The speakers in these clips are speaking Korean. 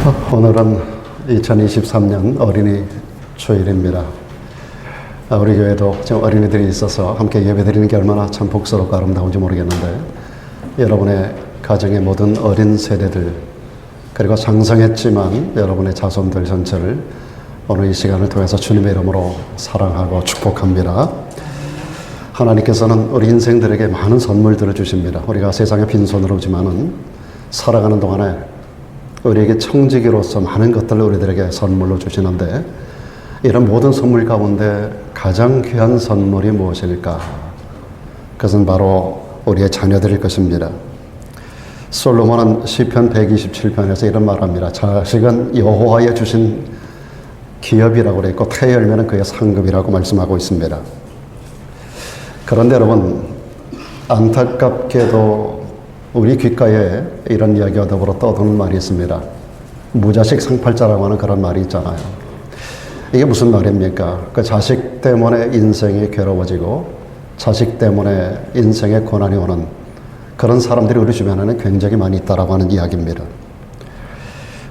오늘은 2023년 어린이 주일입니다. 우리 교회도 지금 어린이들이 있어서 함께 예배드리는 게 얼마나 참 복스럽고 아름다운지 모르겠는데, 여러분의 가정의 모든 어린 세대들, 그리고 장성했지만 여러분의 자손들 전체를 오늘 이 시간을 통해서 주님의 이름으로 사랑하고 축복합니다. 하나님께서는 우리 인생들에게 많은 선물들을 주십니다. 우리가 세상에 빈손으로 오지만은 살아가는 동안에 우리에게 청지기로서 많은 것들을 우리들에게 선물로 주시는데, 이런 모든 선물 가운데 가장 귀한 선물이 무엇일까? 그것은 바로 우리의 자녀들일 것입니다. 솔로몬은 시편 127편에서 이런 말합니다. 자식은 여호와의 주신 기업이라고 그랬고 태에 열매는 그의 상급이라고 말씀하고 있습니다. 그런데 여러분, 안타깝게도 우리 귓가에 이런 이야기와 더불어 떠도는 말이 있습니다. 무자식 상팔자라고 하는 그런 말이 있잖아요. 이게 무슨 말입니까? 그 자식 때문에 인생이 괴로워지고 자식 때문에 인생에 고난이 오는 그런 사람들이 우리 주변에는 굉장히 많이 있다라고 하는 이야기입니다.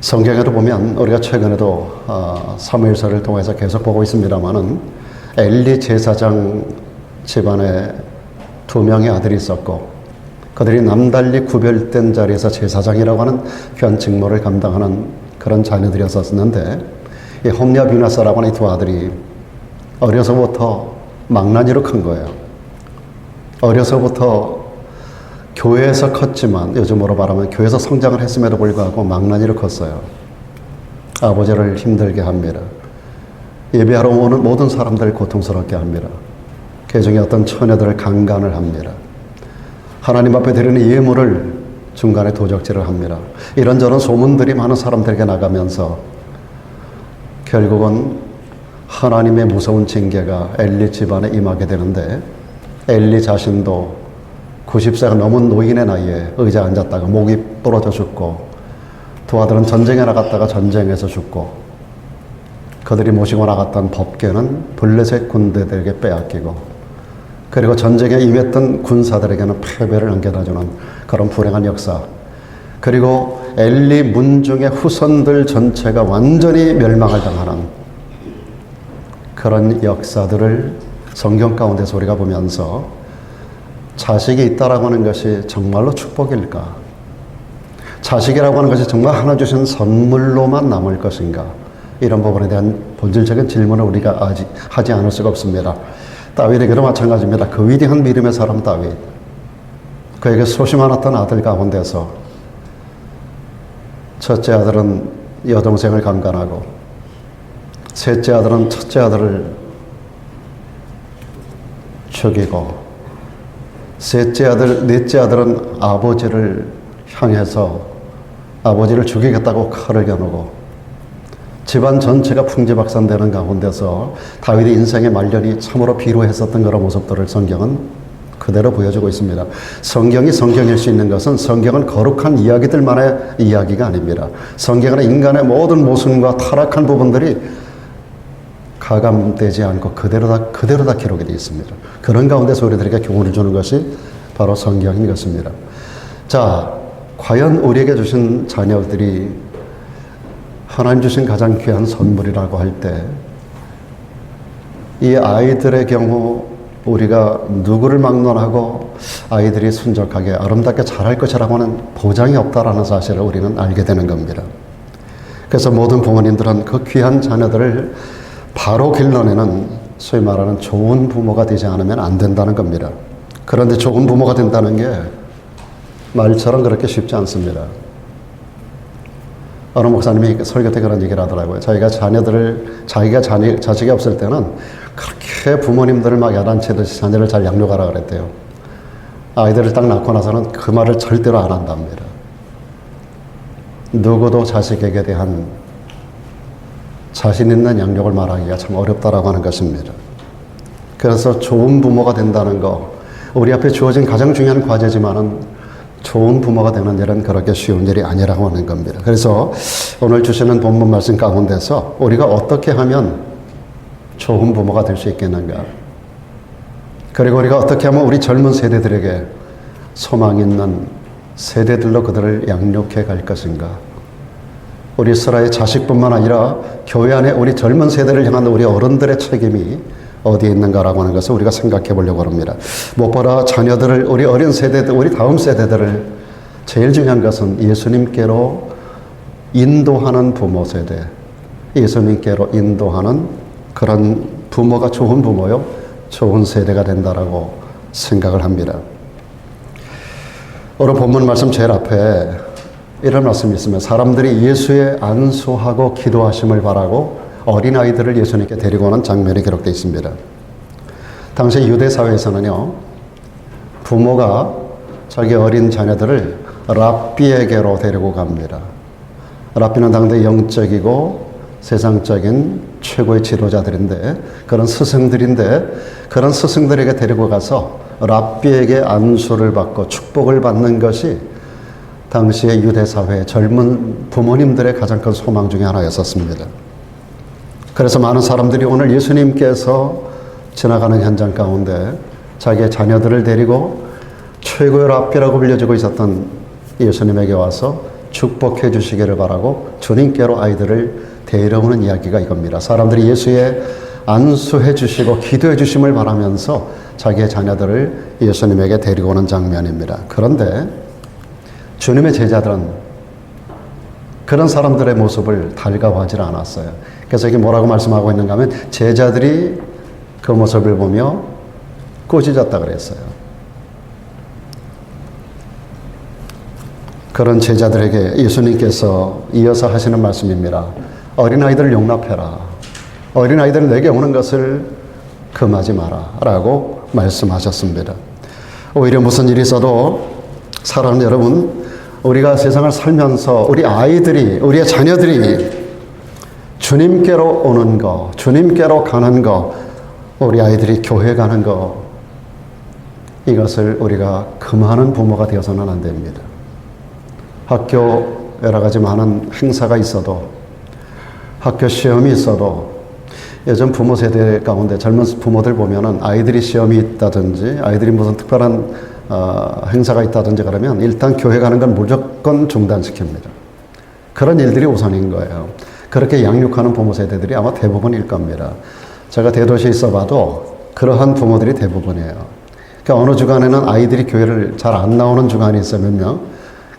성경에도 보면 우리가 최근에도 사무엘서를 통해서 계속 보고 있습니다만은 엘리 제사장 집안에 2명의 아들이 있었고, 그들이 남달리 구별된 자리에서 제사장이라고 하는 귀한 직무를 감당하는 그런 자녀들이었었는데, 이 홈리와 비나사라고 하는 이 2 아들이 어려서부터 망나니로 큰 거예요. 어려서부터 교회에서 컸지만, 요즘으로 말하면 교회에서 성장을 했음에도 불구하고 망나니로 컸어요. 아버지를 힘들게 합니다. 예배하러 오는 모든 사람들을 고통스럽게 합니다. 그 중에 어떤 처녀들을 강간을 합니다. 하나님 앞에 드리는 예물을 중간에 도적질을 합니다. 이런저런 소문들이 많은 사람들에게 나가면서 결국은 하나님의 무서운 징계가 엘리 집안에 임하게 되는데, 엘리 자신도 90세가 넘은 노인의 나이에 의자에 앉았다가 목이 부러져 죽고, 2 아들은 전쟁에 나갔다가 전쟁에서 죽고, 그들이 모시고 나갔던 법궤는 블레셋 군대들에게 빼앗기고, 그리고 전쟁에 임했던 군사들에게는 패배를 안겨다주는 그런 불행한 역사, 그리고 엘리 문중의 후손들 전체가 완전히 멸망을 당하는 그런 역사들을 성경 가운데서 우리가 보면서 자식이 있다라고 하는 것이 정말로 축복일까? 자식이라고 하는 것이 정말 하나 주신 선물로만 남을 것인가? 이런 부분에 대한 본질적인 질문을 우리가 아직 하지 않을 수가 없습니다. 다윗에게도 마찬가지입니다. 그 위대한 믿음의 사람 다윗, 그에게 소심 많았던 아들 가운데서 첫째 아들은 여동생을 강간하고, 셋째 아들은 첫째 아들을 죽이고, 셋째 아들, 넷째 아들은 아버지를 향해서 아버지를 죽이겠다고 칼을 겨누고, 집안 전체가 풍지박산되는 가운데서 다윗의 인생의 말년이 참으로 비루했었던 그런 모습들을 성경은 그대로 보여주고 있습니다. 성경이 성경일 수 있는 것은, 성경은 거룩한 이야기들만의 이야기가 아닙니다. 성경은 인간의 모든 모순과 타락한 부분들이 가감되지 않고 그대로 다 기록이 되어 있습니다. 그런 가운데서 우리들에게 교훈을 주는 것이 바로 성경인 것입니다. 자, 과연 우리에게 주신 자녀들이 하나님 주신 가장 귀한 선물이라고 할 때, 이 아이들의 경우 우리가 누구를 막론하고 아이들이 순적하게 아름답게 자랄 것이라고 하는 보장이 없다라는 사실을 우리는 알게 되는 겁니다. 그래서 모든 부모님들은 그 귀한 자녀들을 바로 길러내는, 소위 말하는 좋은 부모가 되지 않으면 안 된다는 겁니다. 그런데 좋은 부모가 된다는 게 말처럼 그렇게 쉽지 않습니다. 어느 목사님이 설교 때 그런 얘기를 하더라고요. 자기가 자식이 없을 때는 그렇게 부모님들을 막 야단치듯이 자녀를 잘 양육하라 그랬대요. 아이들을 딱 낳고 나서는 그 말을 절대로 안 한답니다. 누구도 자식에게 대한 자신 있는 양육을 말하기가 참 어렵다라고 하는 것입니다. 그래서 좋은 부모가 된다는 거, 우리 앞에 주어진 가장 중요한 과제지만은 좋은 부모가 되는 일은 그렇게 쉬운 일이 아니라고 하는 겁니다. 그래서 오늘 주시는 본문 말씀 가운데서 우리가 어떻게 하면 좋은 부모가 될 수 있겠는가? 그리고 우리가 어떻게 하면 우리 젊은 세대들에게 소망 있는 세대들로 그들을 양육해 갈 것인가? 우리 이스라엘 자식뿐만 아니라 교회 안에 우리 젊은 세대를 향한 우리 어른들의 책임이 어디에 있는가라고 하는 것을 우리가 생각해 보려고 합니다. 무엇보다 자녀들을, 우리 어린 세대들, 우리 다음 세대들을 제일 중요한 것은 예수님께로 인도하는 부모 세대, 예수님께로 인도하는 그런 부모가 좋은 부모요, 좋은 세대가 된다라고 생각을 합니다. 오늘 본문 말씀 제일 앞에 이런 말씀이 있으면 사람들이 예수의 안수하고 기도하심을 바라고 어린아이들을 예수님께 데리고 오는 장면이 기록되어 있습니다. 당시 유대 사회에서는요, 부모가 자기 어린 자녀들을 랍비에게로 데리고 갑니다. 랍비는 당대 영적이고 세상적인 최고의 지도자들인데, 그런 스승들인데, 그런 스승들에게 데리고 가서 랍비에게 안수를 받고 축복을 받는 것이 당시의 유대 사회의 젊은 부모님들의 가장 큰 소망 중에 하나였었습니다. 그래서 많은 사람들이 오늘 예수님께서 지나가는 현장 가운데 자기의 자녀들을 데리고 최고의 랍비라고 불려지고 있었던 예수님에게 와서 축복해 주시기를 바라고 주님께로 아이들을 데려오는 이야기가 이겁니다. 사람들이 예수의 안수해 주시고 기도해 주심을 바라면서 자기의 자녀들을 예수님에게 데리고 오는 장면입니다. 그런데 주님의 제자들은 그런 사람들의 모습을 달가워하지 않았어요. 그래서 이게 뭐라고 말씀하고 있는가 하면 제자들이 그 모습을 보며 꾸짖었다 그랬어요. 그런 제자들에게 예수님께서 이어서 하시는 말씀입니다. 어린아이들을 용납해라. 어린아이들은 내게 오는 것을 금하지 마라 라고 말씀하셨습니다. 오히려 무슨 일이 있어도 사랑하는 여러분, 우리가 세상을 살면서 우리 아이들이, 우리의 자녀들이 주님께로 오는 거, 주님께로 가는 거, 우리 아이들이 교회 가는 거, 이것을 우리가 금하는 부모가 되어서는 안 됩니다. 학교 여러 가지 많은 행사가 있어도, 학교 시험이 있어도, 요즘 부모 세대 가운데 젊은 부모들 보면은 아이들이 시험이 있다든지, 아이들이 무슨 특별한 행사가 있다든지 그러면 일단 교회 가는 건 무조건 중단시킵니다. 그런 일들이 우선인 거예요. 그렇게 양육하는 부모 세대들이 아마 대부분일 겁니다. 제가 대도시에 있어 봐도 그러한 부모들이 대부분이에요. 그러니까 어느 주간에는 아이들이 교회를 잘 안 나오는 주간이 있어요, 몇 명.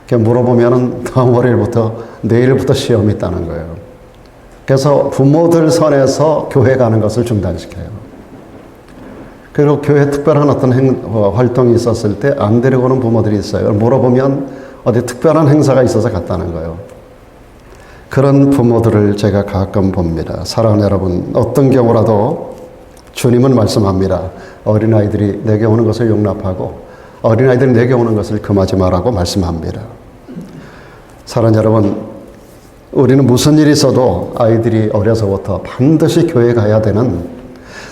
물어보면은 다음 월요일부터, 내일부터 시험이 있다는 거예요. 그래서 부모들 선에서 교회 가는 것을 중단시켜요. 그리고 교회 특별한 어떤 활동이 있었을 때 안 데리고 오는 부모들이 있어요. 물어보면 어디 특별한 행사가 있어서 갔다는 거예요. 그런 부모들을 제가 가끔 봅니다. 사랑하는 여러분, 어떤 경우라도 주님은 말씀합니다. 어린아이들이 내게 오는 것을 용납하고 어린아이들이 내게 오는 것을 금하지 말라고 말씀합니다. 사랑하는 여러분, 우리는 무슨 일이 있어도 아이들이 어려서부터 반드시 교회 가야 되는,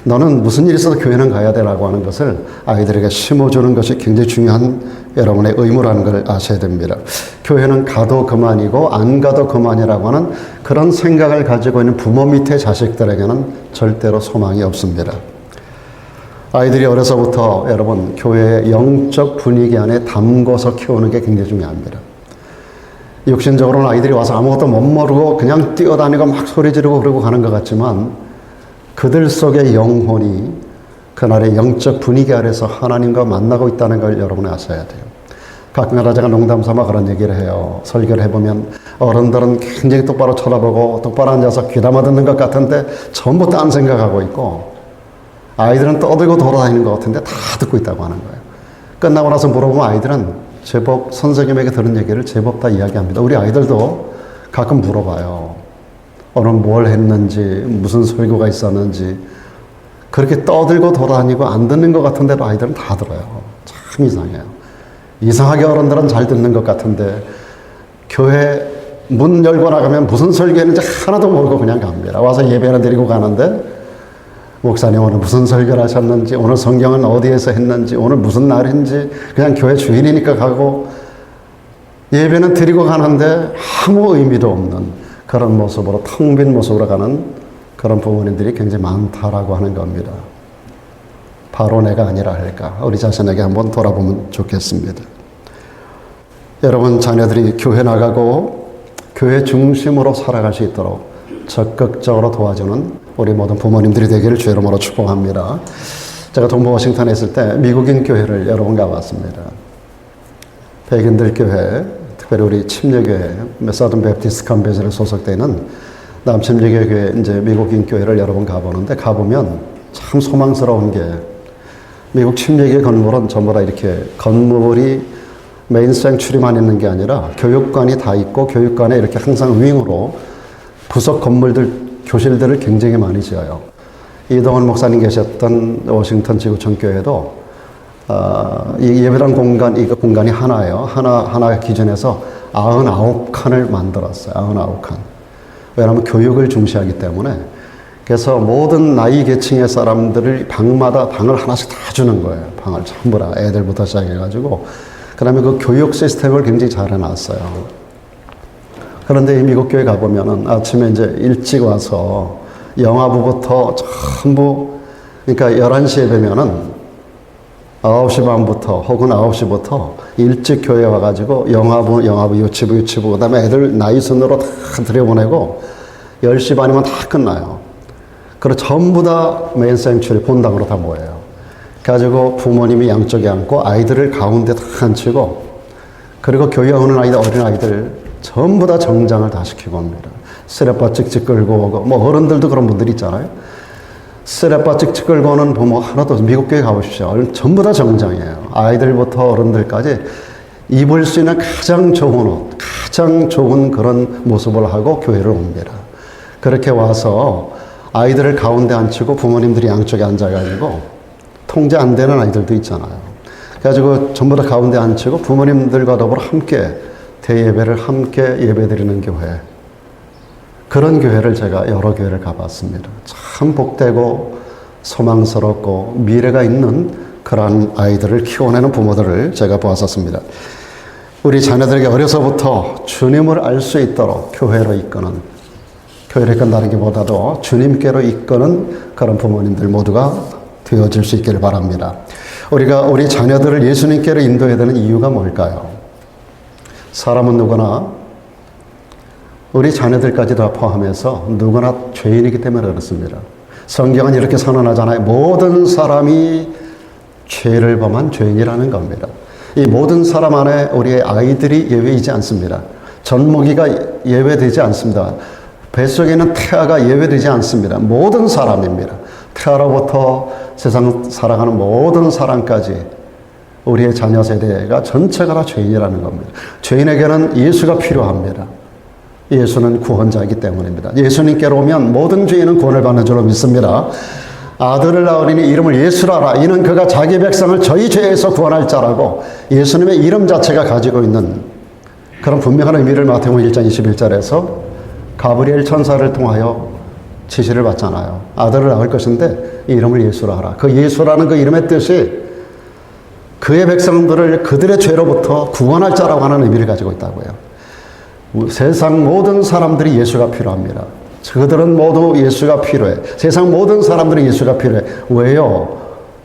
너는 무슨 일이 있어도 교회는 가야 되라고 하는 것을 아이들에게 심어주는 것이 굉장히 중요한 여러분의 의무라는 걸 아셔야 됩니다. 교회는 가도 그만이고 안 가도 그만이라고 하는 그런 생각을 가지고 있는 부모 밑에 자식들에게는 절대로 소망이 없습니다. 아이들이 어려서부터 여러분 교회의 영적 분위기 안에 담궈서 키우는 게 굉장히 중요합니다. 육신적으로는 아이들이 와서 아무것도 못 모르고 그냥 뛰어다니고 막 소리 지르고 그러고 가는 것 같지만 그들 속의 영혼이 그날의 영적 분위기 아래서 하나님과 만나고 있다는 걸 여러분이 아셔야 돼요. 가끔가다 제가 농담 삼아 그런 얘기를 해요. 설교를 해보면 어른들은 굉장히 똑바로 쳐다보고 똑바로 앉아서 귀담아 듣는 것 같은데 전부 딴 생각하고 있고, 아이들은 떠들고 돌아다니는 것 같은데 다 듣고 있다고 하는 거예요. 끝나고 나서 물어보면 아이들은 제법 선생님에게 들은 얘기를 제법 다 이야기합니다. 우리 아이들도 가끔 물어봐요. 오늘 뭘 했는지, 무슨 설교가 있었는지. 그렇게 떠들고 돌아다니고 안 듣는 것 같은데도 아이들은 다 들어요. 참 이상해요. 이상하게 어른들은 잘 듣는 것 같은데 교회 문 열고 나가면 무슨 설교했는지 하나도 모르고 그냥 갑니다. 와서 예배는 드리고 가는데 목사님 오늘 무슨 설교를 하셨는지, 오늘 성경은 어디에서 했는지, 오늘 무슨 날인지, 그냥 교회 주일이니까 가고 예배는 드리고 가는데 아무 의미도 없는 그런 모습으로, 텅 빈 모습으로 가는 그런 부모님들이 굉장히 많다라고 하는 겁니다. 바로 내가 아니라 할까? 우리 자신에게 한번 돌아보면 좋겠습니다. 여러분 자녀들이 교회 나가고 교회 중심으로 살아갈 수 있도록 적극적으로 도와주는 우리 모든 부모님들이 되기를 주의 이름으로 축복합니다. 제가 동부 워싱턴에 있을 때 미국인 교회를 여러 번 가봤습니다. 백인들 교회, 특별히 우리 침례교회, 서든 베프티스트 컨벤션에 소속되어 있는 남침례교 교회, 이제 미국인 교회를 여러 번 가보는데, 가보면 참 소망스러운 게, 미국 침례교회 건물은 전부 다 이렇게 건물이 메인 생츄리만 있는 게 아니라 교육관이 다 있고, 교육관에 이렇게 항상 윙으로 부속 건물들, 교실들을 굉장히 많이 지어요. 이동원 목사님 계셨던 워싱턴 지구촌 교회도 이 예배당 공간, 이 공간이 하나예요. 하나 기준에서 99칸을 만들었어요. 99칸. 왜냐하면 교육을 중시하기 때문에. 그래서 모든 나이 계층의 사람들을 방마다 방을 하나씩 다 주는 거예요. 방을 전부 다 애들부터 시작해가지고. 그 다음에 그 교육 시스템을 굉장히 잘 해놨어요. 그런데 이 미국 교회 가보면은 아침에 이제 일찍 와서 영화부부터 전부, 그러니까 11시에 되면은 9시 반부터 혹은 9시부터 일찍 교회에 와가지고 영화부, 유치부, 그 다음에 애들 나이 순으로 다 들여보내고 10시 반이면 다 끝나요. 그리고 전부 다 메인 생츄리 본당으로 다 모여요. 그래가지고 부모님이 양쪽에 앉고 아이들을 가운데 다 앉히고, 그리고 교회 오는 아이들, 어린 아이들 전부 다 정장을 다 시키고 옵니다. 쓰레빠 찍찍 끌고 오고, 뭐 어른들도 그런 분들 있잖아요. 쓰레빠 찍찍 끌고 오는 부모 하나도, 미국 교회 가보십시오. 전부 다 정장이에요. 아이들부터 어른들까지 입을 수 있는 가장 좋은 옷, 가장 좋은 그런 모습을 하고 교회를 옵니다. 그렇게 와서 아이들을 가운데 앉히고 부모님들이 양쪽에 앉아가지고, 통제 안 되는 아이들도 있잖아요. 그래가지고 전부 다 가운데 앉히고 부모님들과 더불어 함께 대예배를 함께 예배드리는 교회. 그런 교회를 제가 여러 교회를 가봤습니다. 참 복되고 소망스럽고 미래가 있는 그런 아이들을 키워내는 부모들을 제가 보았었습니다. 우리 자녀들에게 어려서부터 주님을 알 수 있도록 교회로 이끄는, 교회를 이끈다는 게 보다도 주님께로 이끄는 그런 부모님들 모두가 되어질 수 있기를 바랍니다. 우리가 우리 자녀들을 예수님께로 인도해야 되는 이유가 뭘까요? 사람은 누구나, 우리 자녀들까지도 포함해서 누구나 죄인이기 때문에 그렇습니다. 성경은 이렇게 선언하잖아요. 모든 사람이 죄를 범한 죄인이라는 겁니다. 이 모든 사람 안에 우리의 아이들이 예외이지 않습니다. 젖먹이가 예외되지 않습니다. 뱃속에 있는 태아가 예외되지 않습니다. 모든 사람입니다. 태아로부터 세상 살아가는 모든 사람까지 우리의 자녀 세대가 전체가 다 죄인이라는 겁니다. 죄인에게는 예수가 필요합니다. 예수는 구원자이기 때문입니다. 예수님께로 오면 모든 죄인은 구원을 받는 줄로 믿습니다. 아들을 낳으리니 이름을 예수라라. 이는 그가 자기 백성을 저희 죄에서 구원할 자라고, 예수님의 이름 자체가 가지고 있는 그런 분명한 의미를 마태복음 1장 21절에서 가브리엘 천사를 통하여 지시를 받잖아요. 아들을 낳을 것인데 이름을 예수라 하라. 그 예수라는 그 이름의 뜻이 그의 백성들을 그들의 죄로부터 구원할 자라고 하는 의미를 가지고 있다고요. 세상 모든 사람들이 예수가 필요합니다. 그들은 모두 예수가 필요해. 세상 모든 사람들이 예수가 필요해. 왜요?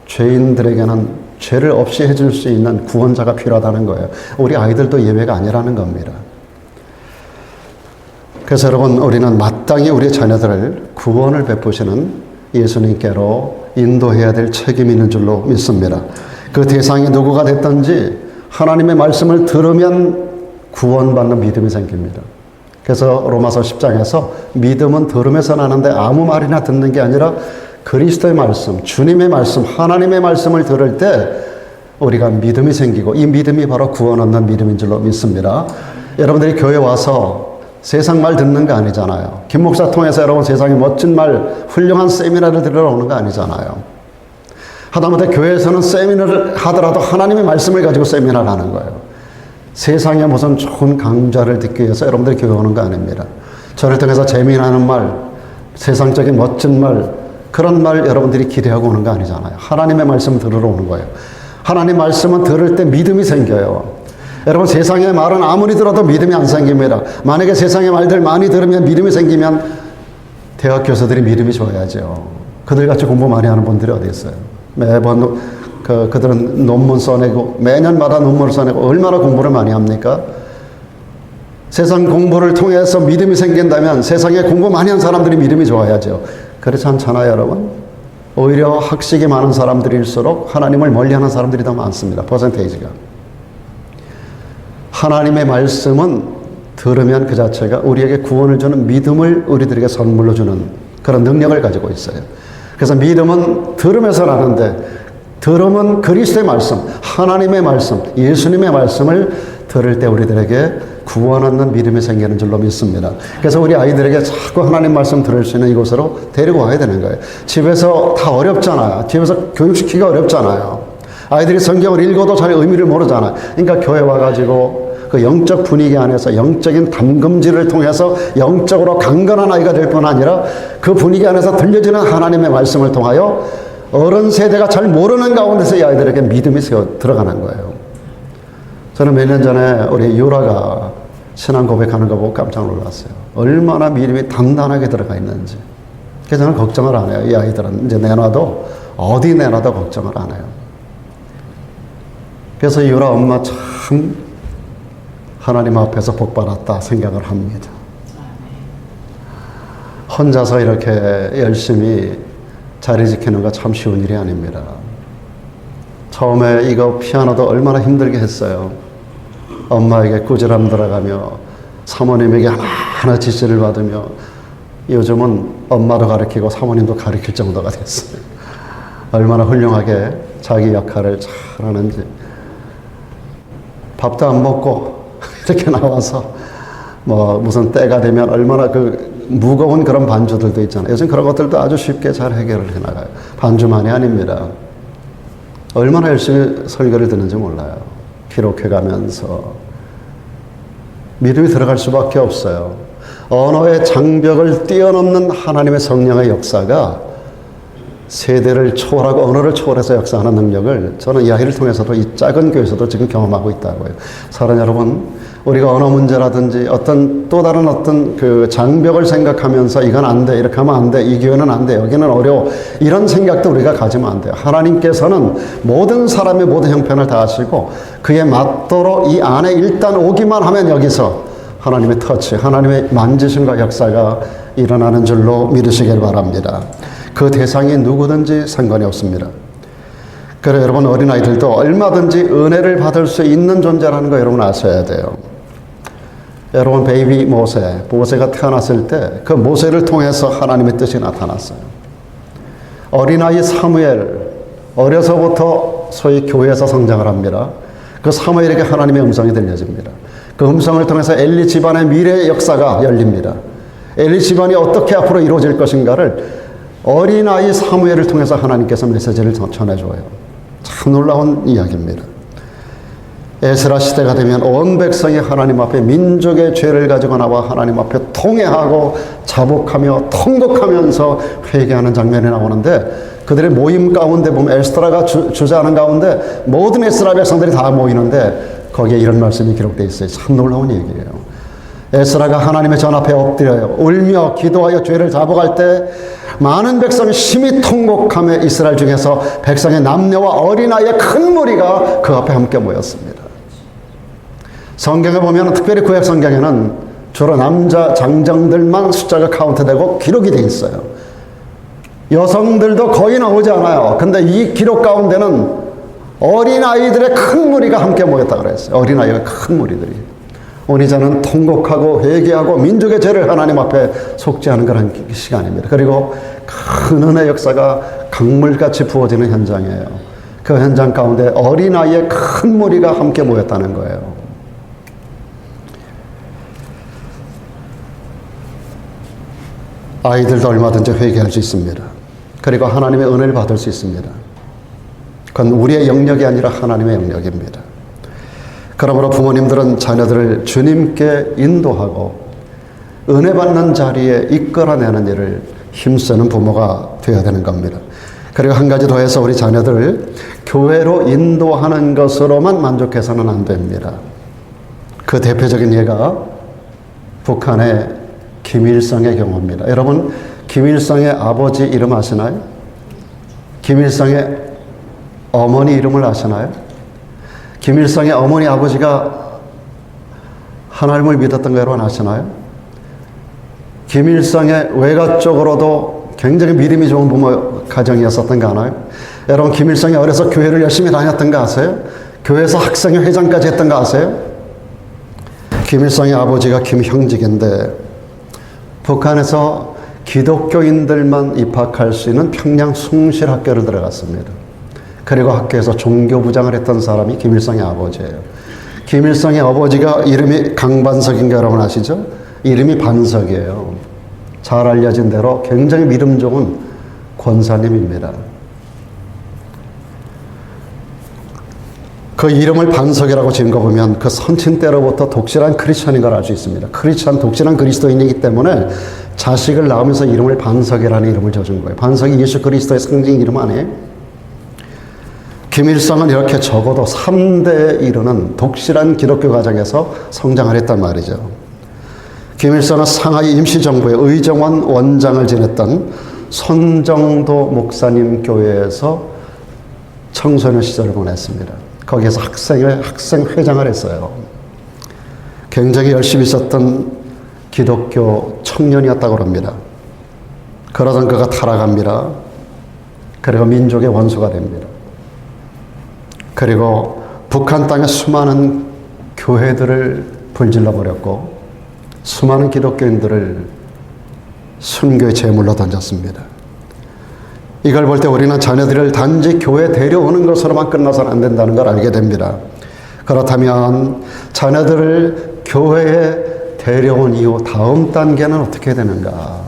죄인들에게는 죄를 없이 해줄 수 있는 구원자가 필요하다는 거예요. 우리 아이들도 예외가 아니라는 겁니다. 그래서 여러분, 우리는 마땅히 우리 자녀들을 구원을 베푸시는 예수님께로 인도해야 될 책임이 있는 줄로 믿습니다. 그 대상이 누구가 됐든지 하나님의 말씀을 들으면 구원받는 믿음이 생깁니다. 그래서 로마서 10장에서 믿음은 들음에서 나는데 아무 말이나 듣는 게 아니라 그리스도의 말씀, 주님의 말씀, 하나님의 말씀을 들을 때 우리가 믿음이 생기고, 이 믿음이 바로 구원 얻는 믿음인 줄로 믿습니다. 여러분들이 교회 와서 세상 말 듣는 거 아니잖아요. 김 목사 통해서 여러분 세상에 멋진 말, 훌륭한 세미나를 들으러 오는 거 아니잖아요. 하다못해 교회에서는 세미나를 하더라도 하나님의 말씀을 가지고 세미나를 하는 거예요. 세상에 무슨 좋은 강좌를 듣기 위해서 여러분들이 교회 오는 거 아닙니다. 저를 통해서 재미나는 말, 세상적인 멋진 말, 그런 말 여러분들이 기대하고 오는 거 아니잖아요. 하나님의 말씀을 들으러 오는 거예요. 하나님 말씀은 들을 때 믿음이 생겨요. 여러분, 세상의 말은 아무리 들어도 믿음이 안 생깁니다. 만약에 세상의 말들 많이 들으면 믿음이 생기면 대학 교수들이 믿음이 좋아야죠. 그들같이 공부 많이 하는 분들이 어디 있어요? 매번 그들은 논문 써내고 매년마다 논문을 써내고 얼마나 공부를 많이 합니까? 세상 공부를 통해서 믿음이 생긴다면 세상에 공부 많이 한 사람들이 믿음이 좋아야죠. 그렇지 않잖아요, 여러분? 오히려 학식이 많은 사람들일수록 하나님을 멀리하는 사람들이 더 많습니다. 퍼센테이지가. 하나님의 말씀은 들으면 그 자체가 우리에게 구원을 주는 믿음을 우리들에게 선물로 주는 그런 능력을 가지고 있어요. 그래서 믿음은 들으면서 나는데, 들으면 그리스도의 말씀, 하나님의 말씀, 예수님의 말씀을 들을 때 우리들에게 구원 얻는 믿음이 생기는 줄로 믿습니다. 그래서 우리 아이들에게 자꾸 하나님 말씀 들을 수 있는 이곳으로 데리고 와야 되는 거예요. 집에서 다 어렵잖아요. 집에서 교육시키기가 어렵잖아요. 아이들이 성경을 읽어도 잘 의미를 모르잖아요. 그러니까 교회 와가지고 그 영적 분위기 안에서 영적인 담금질을 통해서 영적으로 강건한 아이가 될 뿐 아니라 그 분위기 안에서 들려지는 하나님의 말씀을 통하여 어른 세대가 잘 모르는 가운데서 이 아이들에게 믿음이 들어가는 거예요. 저는 몇 년 전에 우리 유라가 신앙 고백하는 거 보고 깜짝 놀랐어요. 얼마나 믿음이 단단하게 들어가 있는지. 그래서 저는 걱정을 안 해요. 이 아이들은 이제 내놔도 어디 내놔도 걱정을 안 해요. 그래서 유라 엄마 참 하나님 앞에서 복 받았다 생각을 합니다. 혼자서 이렇게 열심히 자리 지키는 거 참 쉬운 일이 아닙니다. 처음에 이거 피아노도 얼마나 힘들게 했어요. 엄마에게 꾸지람 들어가며 사모님에게 하나하나 지시를 받으며 요즘은 엄마도 가르치고 사모님도 가르칠 정도가 됐어요. 얼마나 훌륭하게 자기 역할을 잘하는지. 밥도 안 먹고 이렇게 나와서 뭐 무슨 때가 되면 얼마나 그 무거운 그런 반주들도 있잖아요. 요즘 그런 것들도 아주 쉽게 잘 해결을 해나가요. 반주만이 아닙니다. 얼마나 열심히 설교를 듣는지 몰라요. 기록해가면서 믿음이 들어갈 수밖에 없어요. 언어의 장벽을 뛰어넘는 하나님의 성령의 역사가 세대를 초월하고 언어를 초월해서 역사하는 능력을 저는 이 아이를 통해서도 이 작은 교회에서도 지금 경험하고 있다고요. 사랑하는 여러분, 우리가 언어 문제라든지 어떤 또 다른 어떤 그 장벽을 생각하면서 이건 안 돼, 이렇게 하면 안 돼, 이 교회는 안 돼, 여기는 어려워, 이런 생각도 우리가 가지면 안 돼요. 하나님께서는 모든 사람의 모든 형편을 다 아시고 그에 맞도록 이 안에 일단 오기만 하면 여기서 하나님의 터치, 하나님의 만지심과 역사가 일어나는 줄로 믿으시길 바랍니다. 그 대상이 누구든지 상관이 없습니다. 그래서 여러분 어린아이들도 얼마든지 은혜를 받을 수 있는 존재라는 거 여러분 아셔야 돼요. 여러분 베이비 모세가 태어났을 때 그 모세를 통해서 하나님의 뜻이 나타났어요. 어린아이 사무엘, 어려서부터 소위 교회에서 성장을 합니다. 그 사무엘에게 하나님의 음성이 들려집니다. 그 음성을 통해서 엘리 집안의 미래의 역사가 열립니다. 엘리 집안이 어떻게 앞으로 이루어질 것인가를 어린아이 사무엘을 통해서 하나님께서 메시지를 전해줘요. 참 놀라운 이야기입니다. 에스라 시대가 되면 온 백성이 하나님 앞에 민족의 죄를 가지고 나와 하나님 앞에 통회하고 자복하며 통곡하면서 회개하는 장면이 나오는데 그들의 모임 가운데 보면 에스라가 주재하는 가운데 모든 에스라 백성들이 다 모이는데 거기에 이런 말씀이 기록되어 있어요. 참 놀라운 얘기예요. 에스라가 하나님의 전 앞에 엎드려요. 울며 기도하여 죄를 자복할 때 많은 백성이 심히 통곡하며 이스라엘 중에서 백성의 남녀와 어린아이의 큰 무리가 그 앞에 함께 모였습니다. 성경에 보면 특별히 구약 성경에는 주로 남자 장정들만 숫자가 카운트되고 기록이 되어 있어요. 여성들도 거의 나오지 않아요. 근데 이 기록 가운데는 어린아이들의 큰 무리가 함께 모였다고 그랬어요. 어린아이의 큰 무리들이. 오늘 저는 통곡하고 회개하고 민족의 죄를 하나님 앞에 속죄하는 그런 시간입니다. 그리고 큰 은혜 역사가 강물같이 부어지는 현장이에요. 그 현장 가운데 어린아이의 큰 무리가 함께 모였다는 거예요. 아이들도 얼마든지 회개할 수 있습니다. 그리고 하나님의 은혜를 받을 수 있습니다. 그건 우리의 영역이 아니라 하나님의 영역입니다. 그러므로 부모님들은 자녀들을 주님께 인도하고 은혜 받는 자리에 이끌어내는 일을 힘쓰는 부모가 되어야 되는 겁니다. 그리고 한 가지 더해서 우리 자녀들을 교회로 인도하는 것으로만 만족해서는 안 됩니다. 그 대표적인 예가 북한의 김일성의 경우입니다. 여러분 김일성의 아버지 이름 아시나요? 김일성의 어머니 이름을 아시나요? 김일성의 어머니 아버지가 하나님을 믿었던 거 여러분 아시나요? 김일성의 외가 쪽으로도 굉장히 믿음이 좋은 부모 가정이었었던 거 아나요? 여러분 김일성이 어려서 교회를 열심히 다녔던 거 아세요? 교회에서 학생회 회장까지 했던 거 아세요? 김일성의 아버지가 김형직인데 북한에서 기독교인들만 입학할 수 있는 평양 숭실학교를 들어갔습니다. 그리고 학교에서 종교부장을 했던 사람이 김일성의 아버지예요. 김일성의 아버지가 이름이 강반석인 거 여러분 아시죠? 이름이 반석이에요. 잘 알려진 대로 굉장히 믿음 좋은 권사님입니다. 그 이름을 반석이라고 지은 거 보면 그 선친 때로부터 독실한 크리스천인 걸 알 수 있습니다. 크리스천, 독실한 그리스도인이기 때문에 자식을 낳으면서 이름을 반석이라는 이름을 져준 거예요. 반석이 예수 그리스도의 상징 이름 아니에요? 김일성은 이렇게 적어도 3대에 이르는 독실한 기독교 가정에서 성장을 했단 말이죠. 김일성은 상하이 임시정부의 의정원 원장을 지냈던 손정도 목사님 교회에서 청소년 시절을 보냈습니다. 거기에서 학생회장을 했어요. 굉장히 열심히 있었던 기독교 청년이었다고 합니다. 그러던 그가 타락합니다. 그리고 민족의 원수가 됩니다. 그리고 북한 땅에 수많은 교회들을 불질러 버렸고 수많은 기독교인들을 순교의 제물로 던졌습니다. 이걸 볼 때 우리는 자녀들을 단지 교회 데려오는 것으로만 끝나서는 안 된다는 걸 알게 됩니다. 그렇다면 자녀들을 교회에 데려온 이후 다음 단계는 어떻게 되는가?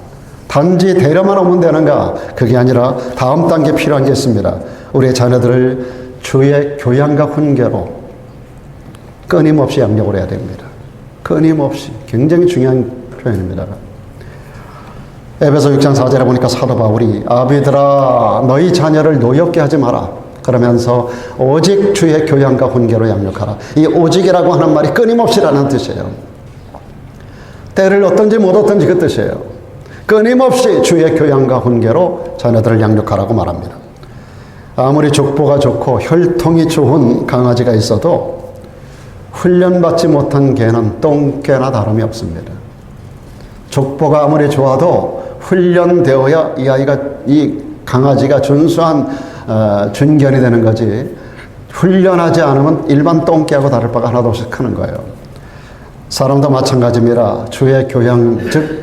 단지 데려만 오면 되는가? 그게 아니라 다음 단계 필요한 게 있습니다. 우리의 자녀들을 주의 교양과 훈계로 끊임없이 양육을 해야 됩니다. 끊임없이. 굉장히 중요한 표현입니다. 에베소 6장 4절에 보니까 사도 바울이 아비들아 너희 자녀를 노엽게 하지 마라. 그러면서 오직 주의 교양과 훈계로 양육하라. 이 오직이라고 하는 말이 끊임없이라는 뜻이에요. 때를 얻든지 못 얻든지 그 뜻이에요. 끊임없이 주의 교양과 훈계로 자녀들을 양육하라고 말합니다. 아무리 족보가 좋고 혈통이 좋은 강아지가 있어도 훈련받지 못한 개는 똥개나 다름이 없습니다. 족보가 아무리 좋아도 훈련되어야 이 강아지가 준수한 준견이 되는 거지, 훈련하지 않으면 일반 똥개하고 다를 바가 하나도 없이 크는 거예요. 사람도 마찬가지입니다. 주의 교양, 즉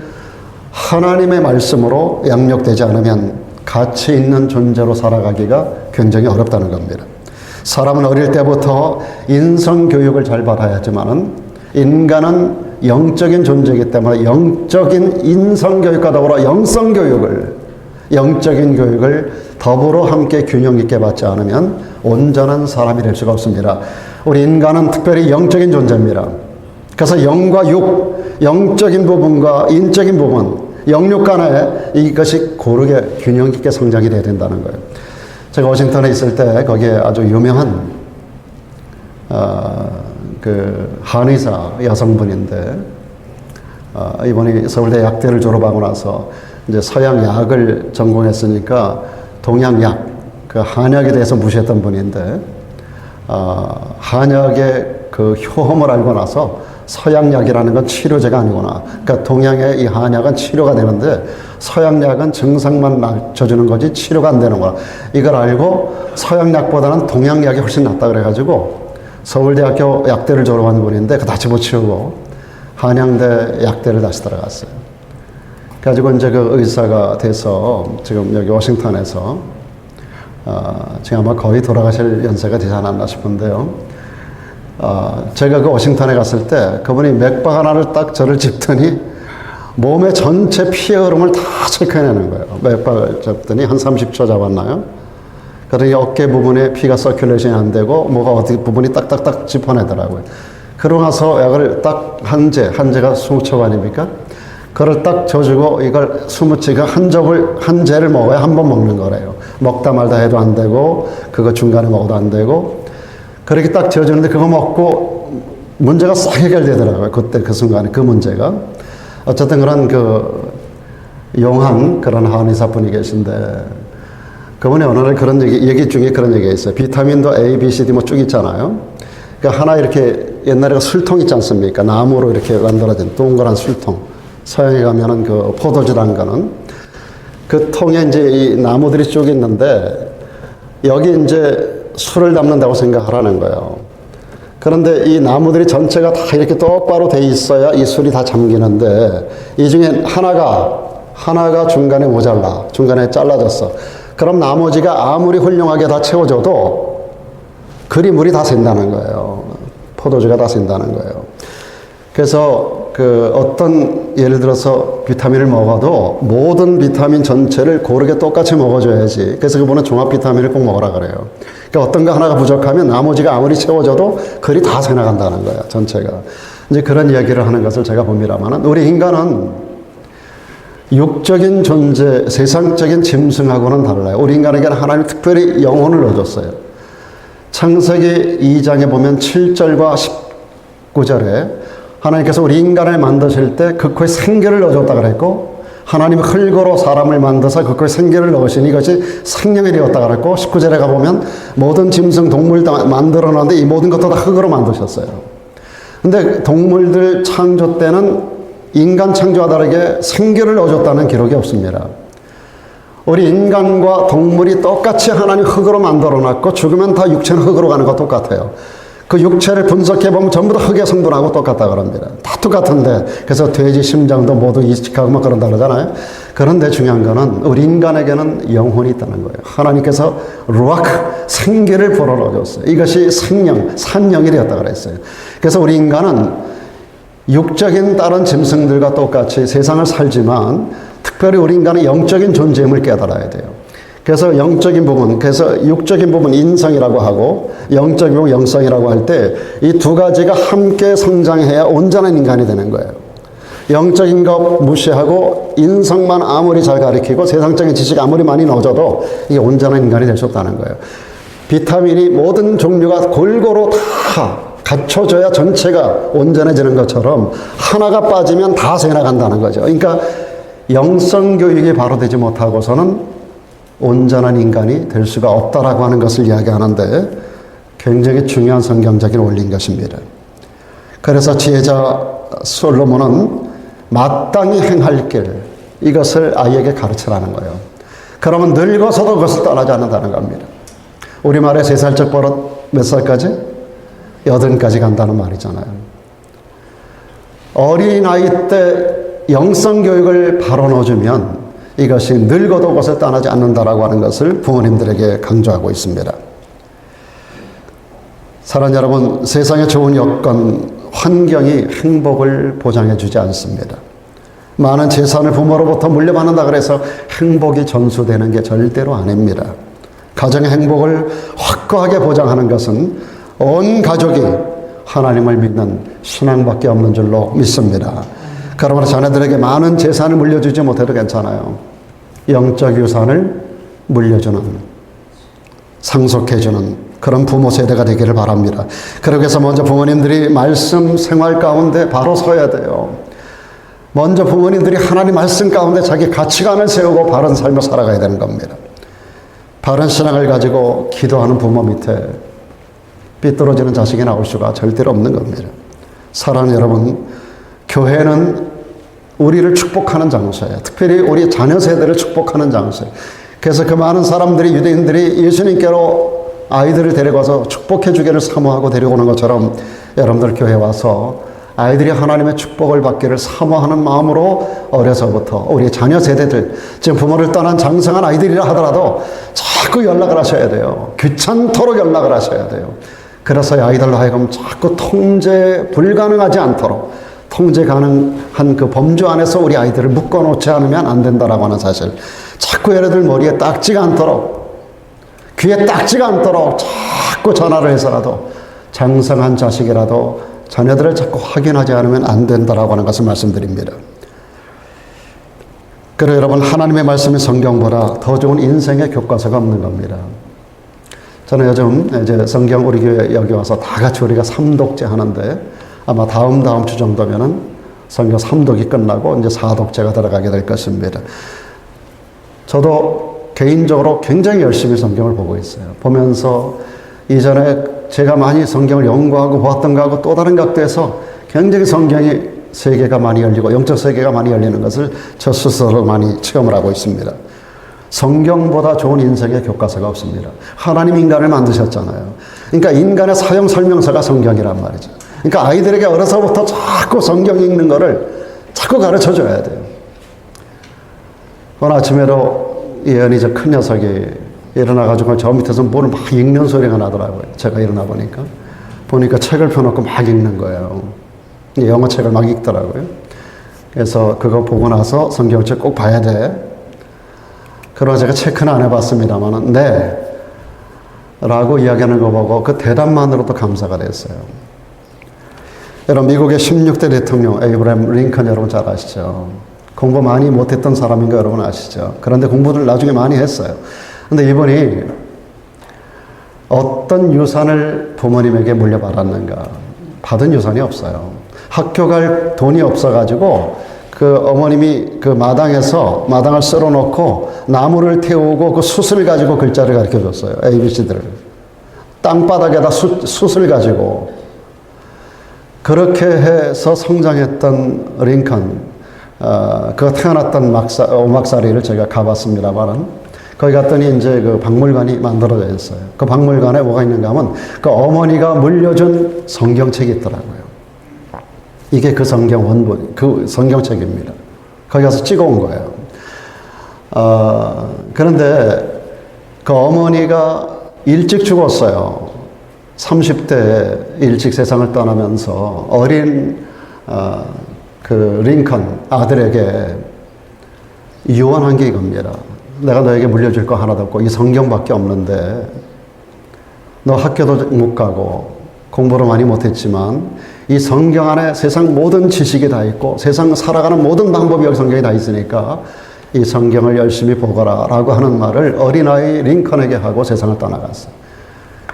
하나님의 말씀으로 양육되지 않으면 가치 있는 존재로 살아가기가 굉장히 어렵다는 겁니다. 사람은 어릴 때부터 인성교육을 잘 받아야지만은 인간은 영적인 존재이기 때문에 영적인 인성교육과 더불어 영적인 교육을 더불어 함께 균형 있게 받지 않으면 온전한 사람이 될 수가 없습니다. 우리 인간은 특별히 영적인 존재입니다. 그래서 영과 육, 영적인 부분과 인적인 부분, 영육 간에 이것이 고르게 균형 있게 성장이 돼야 된다는 거예요. 제가 워싱턴에 있을 때 거기에 아주 유명한 그 한의사 여성분인데 이분이 서울대 약대를 졸업하고 나서 이제 서양 약을 전공했으니까 동양약, 그 한약에 대해서 무시했던 분인데 한약의 그 효험을 알고 나서 서양약이라는 건 치료제가 아니구나. 그러니까 동양의 이 한약은 치료가 되는데 서양약은 증상만 낮춰주는 거지 치료가 안 되는구나. 이걸 알고 서양약보다는 동양약이 훨씬 낫다 그래가지고 서울대학교 약대를 졸업한 분인데 그거 다 집어치우고 한양대 약대를 다시 들어갔어요. 그래가지고 이제 그 의사가 돼서 지금 여기 워싱턴에서 지금 아마 거의 돌아가실 연세가 되지 않았나 싶은데요. 제가 그 워싱턴에 갔을 때 그분이 맥박 하나를 딱 저를 짚더니 몸의 전체 피의 흐름을 다 체크해내는 거예요. 맥박을 잡더니 한 30초 잡았나요? 그러니 어깨 부분에 피가 서큘레이션이 안 되고 뭐가 어디 부분이 딱딱딱 짚어내더라고요. 그러고 나서 약을 딱 한 제가 20첩 아닙니까? 그걸 딱 줘주고 이걸 20첩 한 제를 먹어야 한 번 먹는 거래요. 먹다 말다 해도 안 되고 그거 중간에 먹어도 안 되고 그렇게 딱 지어주는데 그거 먹고 문제가 싹 해결되더라고요. 그때 그 순간에 그 문제가. 어쨌든 그런 그 용한 그런 한의사 분이 계신데 그분이 어느 날 그런 얘기 중에 그런 얘기가 있어요. 비타민도 A, B, C, D 뭐 쭉 있잖아요. 그러니까 하나 이렇게 옛날에 술통 있지 않습니까? 나무로 이렇게 만들어진 동그란 술통. 서양에 가면은 그 포도주 담가는 그 통에 이제 이 나무들이 쭉 있는데 여기 이제 술을 담는다고 생각하라는 거예요. 그런데 이 나무들이 전체가 다 이렇게 똑바로 돼 있어야 이 술이 다 잠기는데 이 중에 하나가 중간에 모자라. 중간에 잘라졌어. 그럼 나머지가 아무리 훌륭하게 다 채워져도 그리 물이 다 샌다는 거예요. 포도주가 다 샌다는 거예요. 그래서 그 어떤 예를 들어서 비타민을 먹어도 모든 비타민 전체를 고르게 똑같이 먹어줘야지. 그래서 그분은 종합 비타민을 꼭 먹으라 그래요. 그러니까 어떤 거 하나가 부족하면 나머지가 아무리 채워져도 그리 다 새나간다는 거예요. 전체가. 이제 그런 이야기를 하는 것을 제가 봅니다만 우리 인간은 육적인 존재, 세상적인 짐승하고는 달라요. 우리 인간에게는 하나님이 특별히 영혼을 넣어줬어요. 창세기 2장에 보면 7절과 19절에 하나님께서 우리 인간을 만드실 때 그 코에 생기를 넣어줬다 그랬고 하나님이 흙으로 사람을 만드사 그 코에 생기를 넣으시니 이것이 생명이 되었다 그랬고 19절에 가보면 모든 짐승 동물 다 만들어놨는데 이 모든 것도 다 흙으로 만드셨어요. 근데 동물들 창조 때는 인간 창조와 다르게 생기를 넣어줬다는 기록이 없습니다. 우리 인간과 동물이 똑같이 하나님 흙으로 만들어놨고 죽으면 다 육체는 흙으로 가는 거 똑같아요. 그 육체를 분석해보면 전부 다 흙의 성분하고 똑같다 그럽니다. 다 똑같은데 그래서 돼지 심장도 모두 이식하고 막 그런다 그러잖아요. 그런데 중요한 거는 우리 인간에게는 영혼이 있다는 거예요. 하나님께서 루아크 생기를 불어넣어줬어요. 이것이 생명, 산영이 되었다 그랬어요. 그래서 우리 인간은 육적인 다른 짐승들과 똑같이 세상을 살지만 특별히 우리 인간은 영적인 존재임을 깨달아야 돼요. 그래서 영적인 부분, 그래서 육적인 부분 인성이라고 하고 영적인 부분 영성이라고 할 때 이 두 가지가 함께 성장해야 온전한 인간이 되는 거예요. 영적인 것 무시하고 인성만 아무리 잘 가르치고 세상적인 지식 아무리 많이 넣어줘도 이게 온전한 인간이 될 수 없다는 거예요. 비타민이 모든 종류가 골고루 다 갖춰져야 전체가 온전해지는 것처럼 하나가 빠지면 다 새나간다는 거죠. 그러니까 영성 교육이 바로 되지 못하고서는 온전한 인간이 될 수가 없다라고 하는 것을 이야기하는데 굉장히 중요한 성경적인 원리인 것입니다. 그래서 지혜자 솔로몬은 마땅히 행할 길 이것을 아이에게 가르치라는 거예요. 그러면 늙어서도 그것을 떠나지 않는다는 겁니다. 우리말에 3살적 버릇 몇 살까지? 80까지 간다는 말이잖아요. 어린아이 때 영성교육을 바로 넣어주면 이것이 늙어도 그것을 떠나지 않는다라고 하는 것을 부모님들에게 강조하고 있습니다. 사랑하는 여러분, 세상의 좋은 여건, 환경이 행복을 보장해 주지 않습니다. 많은 재산을 부모로부터 물려받는다 그래서 행복이 전수되는 게 절대로 아닙니다. 가정의 행복을 확고하게 보장하는 것은 온 가족이 하나님을 믿는 신앙밖에 없는 줄로 믿습니다. 그러므로 자녀들에게 많은 재산을 물려주지 못해도 괜찮아요. 영적 유산을 물려주는, 상속해주는 그런 부모 세대가 되기를 바랍니다. 그러기 위해서 먼저 부모님들이 말씀 생활 가운데 바로 서야 돼요. 먼저 부모님들이 하나님 말씀 가운데 자기 가치관을 세우고 바른 삶을 살아가야 되는 겁니다. 바른 신앙을 가지고 기도하는 부모 밑에 삐뚤어지는 자식이 나올 수가 절대로 없는 겁니다. 사랑하는 여러분, 교회는 우리를 축복하는 장소예요. 특별히 우리 자녀 세대를 축복하는 장소예요. 그래서 그 많은 사람들이, 유대인들이 예수님께로 아이들을 데려가서 축복해 주기를 사모하고 데려오는 것처럼 여러분들 교회에 와서 아이들이 하나님의 축복을 받기를 사모하는 마음으로 어려서부터 우리 자녀 세대들, 지금 부모를 떠난 장성한 아이들이라 하더라도 자꾸 연락을 하셔야 돼요. 귀찮도록 연락을 하셔야 돼요. 그래서 아이들로 하여금 자꾸 통제 불가능하지 않도록 통제 가능한 그 범주 안에서 우리 아이들을 묶어놓지 않으면 안 된다라고 하는 사실. 자꾸 얘네들 머리에 딱지가 않도록, 귀에 딱지가 않도록 자꾸 전화를 해서라도 장성한 자식이라도 자녀들을 자꾸 확인하지 않으면 안 된다라고 하는 것을 말씀드립니다. 그래 여러분, 하나님의 말씀이 성경보다 더 좋은 인생의 교과서가 없는 겁니다. 저는 요즘 이제 성경 우리 교회 여기 와서 다 같이 우리가 삼독제 하는데 아마 다음 주 정도면은 성경 3독이 끝나고 이제 4독제가 들어가게 될 것입니다. 저도 개인적으로 굉장히 열심히 성경을 보고 있어요. 보면서 이전에 제가 많이 성경을 연구하고 보았던 거하고 또 다른 각도에서 굉장히 성경이 세계가 많이 열리고 영적 세계가 많이 열리는 것을 저 스스로 많이 체험을 하고 있습니다. 성경보다 좋은 인생의 교과서가 없습니다. 하나님 인간을 만드셨잖아요. 그러니까 인간의 사용 설명서가 성경이란 말이죠. 그러니까 아이들에게 어려서부터 자꾸 성경 읽는 거를 자꾸 가르쳐 줘야 돼요. 오늘 아침에도 예언이 저 큰 녀석이 일어나가지고 저 밑에서 뭐를 막 읽는 소리가 나더라고요. 제가 일어나 보니까 책을 펴놓고 막 읽는 거예요. 영어 책을 막 읽더라고요. 그래서 그거 보고 나서 성경책 꼭 봐야 돼. 그러나 제가 체크는 안 해봤습니다만 네 라고 이야기하는 거 보고 그 대답만으로도 감사가 됐어요. 여러분 미국의 16대 대통령 에이브라임 링컨 여러분 잘 아시죠? 공부 많이 못했던 사람인 거 여러분 아시죠? 그런데 공부를 나중에 많이 했어요. 근데 이분이 어떤 유산을 부모님에게 물려받았는가? 받은 유산이 없어요. 학교 갈 돈이 없어가지고 그 어머님이 그 마당을 쓸어놓고 나무를 태우고 그 숯을 가지고 글자를 가르쳐 줬어요. ABC들을. 땅바닥에다 숯을 가지고. 그렇게 해서 성장했던 링컨, 그 태어났던 오막사리를 제가 가봤습니다만은, 거기 갔더니 이제 그 박물관이 만들어져 있어요. 그 박물관에 뭐가 있는가 하면 그 어머니가 물려준 성경책이 있더라고요. 이게 그 성경 원본, 그 성경책입니다. 거기 가서 찍어온 거예요. 그런데 그 어머니가 일찍 죽었어요. 30대에 일찍 세상을 떠나면서 어린 그 링컨 아들에게 유언한 게 이겁니다. 내가 너에게 물려줄 거 하나도 없고 이 성경밖에 없는데 너 학교도 못 가고 공부를 많이 못했지만 이 성경 안에 세상 모든 지식이 다 있고 세상 살아가는 모든 방법이 여기 성경에 다 있으니까 이 성경을 열심히 보거라 라고 하는 말을 어린아이 링컨에게 하고 세상을 떠나갔어요.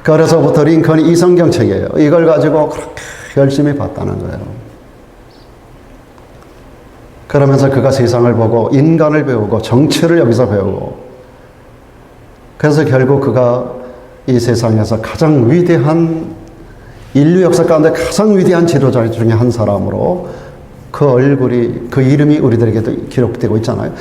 그래서부터 링컨이 이 성경책이에요. 이걸 가지고 그렇게 열심히 봤다는 거예요. 그러면서 그가 세상을 보고 인간을 배우고 정치를 여기서 배우고 그래서 결국 그가 이 세상에서 가장 위대한 인류 역사 가운데 가장 위대한 지도자 중에 한 사람으로 그 얼굴이, 그 이름이 우리들에게도 기록되고 있잖아요.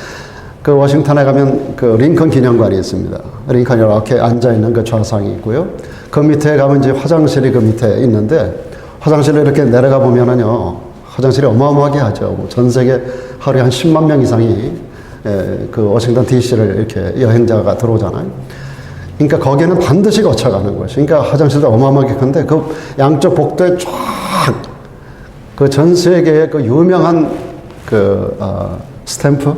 그 워싱턴에 가면 그 링컨 기념관이 있습니다. 링컨이 이렇게 앉아있는 그 좌상이 있고요. 그 밑에 가면 이제 화장실이 그 밑에 있는데 화장실에 이렇게 내려가 보면은요. 화장실이 어마어마하게 하죠. 전 세계 하루에 한 10만 명 이상이 그 워싱턴 DC를 이렇게 여행자가 들어오잖아요. 그러니까 거기는 반드시 거쳐가는 것이. 그러니까 화장실도 어마어마하게 큰데 그 양쪽 복도에 쫙 그 전 세계의 그 유명한 그 스탬프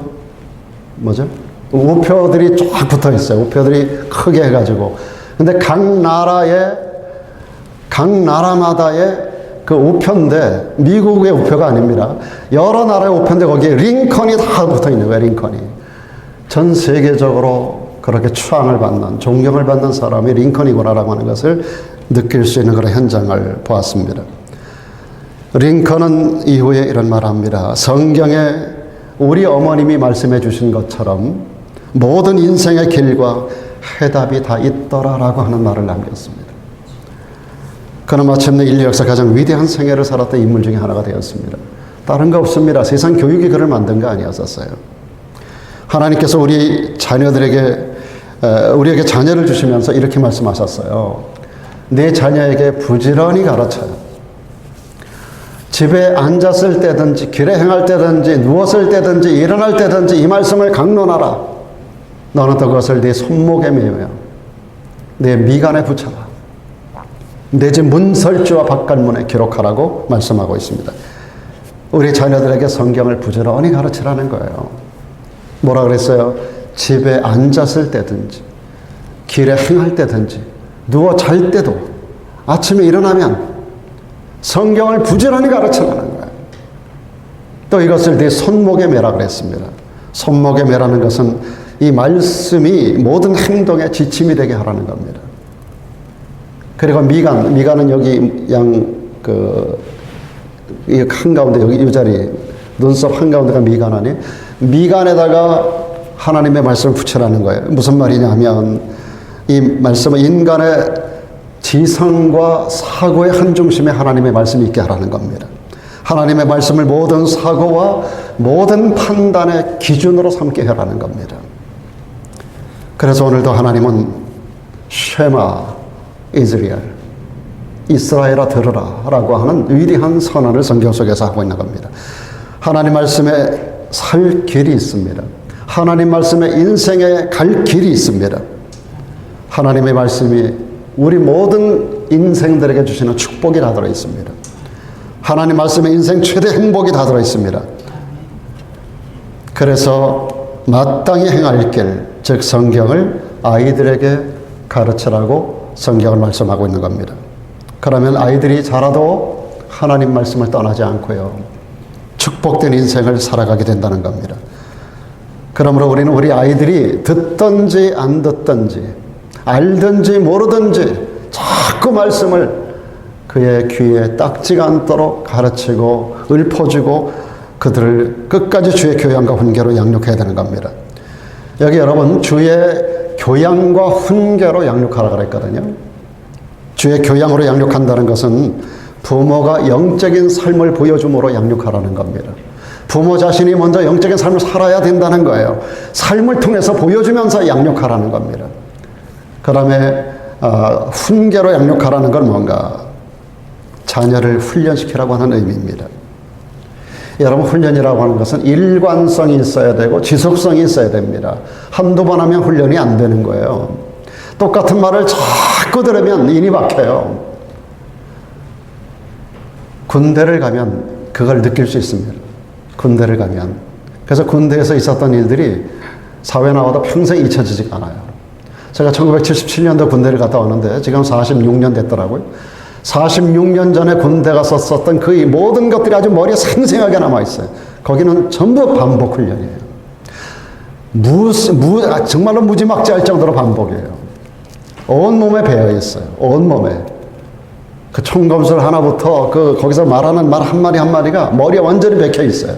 뭐죠? 우표들이 쫙 붙어 있어요. 우표들이 크게 해가지고. 근데 각 나라마다의 그 우표인데 미국의 우표가 아닙니다. 여러 나라의 우표인데 거기에 링컨이 다 붙어 있는 거예요. 링컨이. 전 세계적으로 그렇게 추앙을 받는, 존경을 받는 사람이 링컨이구나라고 하는 것을 느낄 수 있는 그런 현장을 보았습니다. 링컨은 이후에 이런 말을 합니다. 성경에 우리 어머님이 말씀해 주신 것처럼 모든 인생의 길과 해답이 다 있더라라고 하는 말을 남겼습니다. 그는 마침내 인류 역사 가장 위대한 생애를 살았던 인물 중에 하나가 되었습니다. 다른 거 없습니다. 세상 교육이 그를 만든 거 아니었었어요. 하나님께서 우리에게 자녀를 주시면서 이렇게 말씀하셨어요. 내 자녀에게 부지런히 가르쳐요. 집에 앉았을 때든지 길에 행할 때든지 누웠을 때든지 일어날 때든지 이 말씀을 강론하라. 너는 또 그것을 네 손목에 메우며 내 미간에 붙여라. 내 집 문설주와 바깥문에 기록하라고 말씀하고 있습니다. 우리 자녀들에게 성경을 부지런히 가르치라는 거예요. 뭐라 그랬어요? 집에 앉았을 때든지 길에 행할 때든지 누워 잘 때도 아침에 일어나면 성경을 부지런히 가르치라는 거예요. 또 이것을 네 손목에 매라 그랬습니다. 손목에 매라는 것은 이 말씀이 모든 행동의 지침이 되게 하라는 겁니다. 그리고 미간은 여기 이 한가운데 여기 이 자리 눈썹 한가운데가 미간 아니에요? 미간에다가 하나님의 말씀을 붙여라는 거예요. 무슨 말이냐 하면 이 말씀은 인간의 지성과 사고의 한 중심에 하나님의 말씀이 있게 하라는 겁니다. 하나님의 말씀을 모든 사고와 모든 판단의 기준으로 삼게 하라는 겁니다. 그래서 오늘도 하나님은 쉐마 이스라엘, 이스라엘아 들으라 라고 하는 위대한 선언을 성경 속에서 하고 있는 겁니다. 하나님 말씀에 살 길이 있습니다. 하나님 말씀에 인생에 갈 길이 있습니다. 하나님의 말씀이 우리 모든 인생들에게 주시는 축복이 다 들어있습니다. 하나님 말씀에 인생 최대 행복이 다 들어있습니다. 그래서 마땅히 행할 길, 즉 성경을 아이들에게 가르치라고 성경을 말씀하고 있는 겁니다. 그러면 아이들이 자라도 하나님 말씀을 떠나지 않고요, 축복된 인생을 살아가게 된다는 겁니다. 그러므로 우리는 우리 아이들이 듣든지 안 듣든지 알든지 모르든지 자꾸 말씀을 그의 귀에 딱지가 않도록 가르치고 읊어주고 그들을 끝까지 주의 교양과 훈계로 양육해야 되는 겁니다. 여기 여러분 주의 교양과 훈계로 양육하라 그랬거든요. 주의 교양으로 양육한다는 것은 부모가 영적인 삶을 보여줌으로 양육하라는 겁니다. 부모 자신이 먼저 영적인 삶을 살아야 된다는 거예요. 삶을 통해서 보여주면서 양육하라는 겁니다. 그 다음에 훈계로 양육하라는 건 뭔가? 자녀를 훈련시키라고 하는 의미입니다. 여러분 훈련이라고 하는 것은 일관성이 있어야 되고 지속성이 있어야 됩니다. 한두 번 하면 훈련이 안 되는 거예요. 똑같은 말을 자꾸 들으면 인이 박혀요. 군대를 가면 그걸 느낄 수 있습니다. 군대를 가면. 그래서 군대에서 있었던 일들이 사회 나와도 평생 잊혀지지가 않아요. 제가 1977년도 군대를 갔다 왔는데 지금 46년 됐더라고요. 46년 전에 군대 가서 썼던 그 모든 것들이 아주 머리에 생생하게 남아있어요. 거기는 전부 반복 훈련이에요. 정말로 무지막지할 정도로 반복이에요. 온몸에 배어있어요. 온몸에. 그 총검술 하나부터 거기서 말하는 말 한마디 한마디가 머리에 완전히 박혀있어요.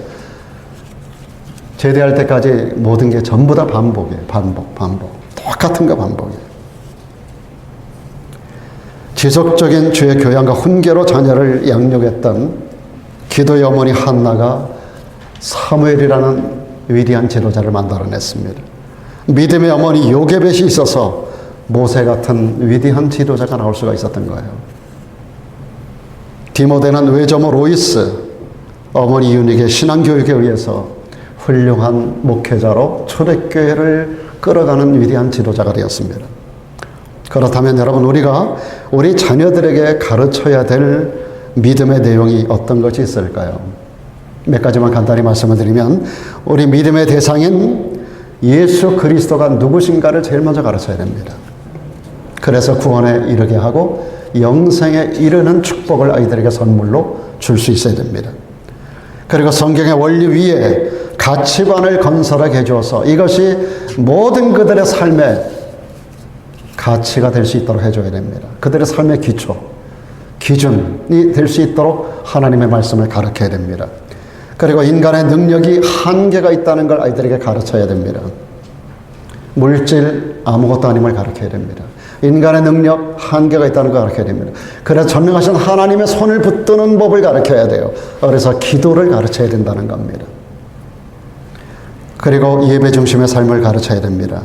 제대할 때까지 모든 게 전부 다 반복이에요. 반복. 똑같은 거 반복이에요. 지속적인 주의 교양과 훈계로 자녀를 양육했던 기도의 어머니 한나가 사무엘이라는 위대한 지도자를 만들어냈습니다. 믿음의 어머니 요게벳이 있어서 모세 같은 위대한 지도자가 나올 수가 있었던 거예요. 디모데는 외조모 로이스, 어머니 유닉의 신앙교육에 의해서 훌륭한 목회자로 초대교회를 끌어가는 위대한 지도자가 되었습니다. 그렇다면 여러분 우리가 우리 자녀들에게 가르쳐야 될 믿음의 내용이 어떤 것이 있을까요? 몇 가지만 간단히 말씀을 드리면 우리 믿음의 대상인 예수 그리스도가 누구신가를 제일 먼저 가르쳐야 됩니다. 그래서 구원에 이르게 하고 영생에 이르는 축복을 아이들에게 선물로 줄 수 있어야 됩니다. 그리고 성경의 원리 위에 가치관을 건설하게 해주어서 이것이 모든 그들의 삶의 가치가 될 수 있도록 해줘야 됩니다. 그들의 삶의 기준이 될 수 있도록 하나님의 말씀을 가르쳐야 됩니다. 그리고 인간의 능력이 한계가 있다는 걸 아이들에게 가르쳐야 됩니다. 물질 아무것도 아님을 가르쳐야 됩니다. 인간의 능력 한계가 있다는 걸 가르쳐야 됩니다. 그래서 전능하신 하나님의 손을 붙드는 법을 가르쳐야 돼요. 그래서 기도를 가르쳐야 된다는 겁니다. 그리고 예배 중심의 삶을 가르쳐야 됩니다.